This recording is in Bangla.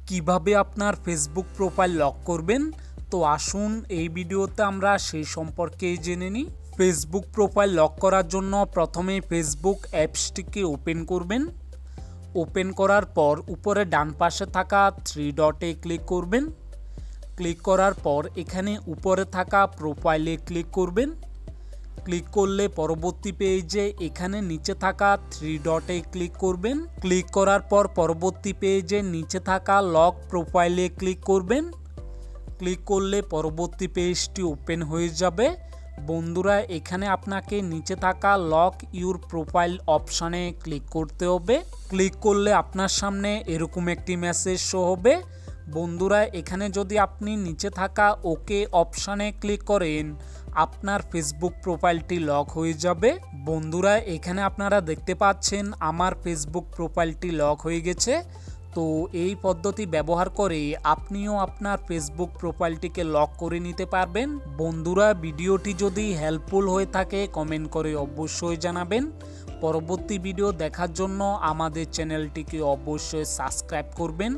কিভাবে আপনার ফেসবুক প্রোফাইল লক করবেন, তো আসুন এই ভিডিওতে আমরা সেই সম্পর্কে জেনে নিই। ফেসবুক প্রোফাইল লক করার জন্য প্রথমে ফেসবুক অ্যাপসটিকে ওপেন করবেন। ওপেন করার পর উপরে ডান পাশে থাকা থ্রি ডটে ক্লিক করবেন। ক্লিক করার পর এখানে উপরে থাকা প্রোফাইলে ক্লিক করবেন। ক্লিক করলে পরবর্তী পেজে এখানে নিচে থাকা থ্রি ডটে ক্লিক করবেন। ক্লিক করার পর পরবর্তী পেজে নিচে থাকা লক প্রোফাইলে ক্লিক করবেন। ক্লিক করলে পরবর্তী পেজটি ওপেন হয়ে যাবে। বন্ধুরা, এখানে আপনাকে নিচে থাকা লক ইউর প্রোফাইল অপশানে ক্লিক করতে হবে। ক্লিক করলে আপনার সামনে এরকম একটি মেসেজ শো হবে। বন্ধুরা, এখানে যদি আপনি নিচে থাকা ওকে অপশানে ক্লিক করেন, আপনার ফেসবুক প্রোফাইলটি লক হয়ে যাবে। বন্ধুরা, এখানে আপনারা দেখতে পাচ্ছেন আমার ফেসবুক প্রোফাইলটি লক হয়ে গেছে। তো এই পদ্ধতি ব্যবহার করে আপনিও আপনার ফেসবুক প্রোফাইলটিকে লক করে নিতে পারবেন। বন্ধুরা, ভিডিওটি যদি হেল্পফুল হয়ে থাকে কমেন্ট করে অবশ্যই জানাবেন। পরবর্তী ভিডিও দেখার জন্য আমাদের চ্যানেলটিকে অবশ্যই সাবস্ক্রাইব করবেন।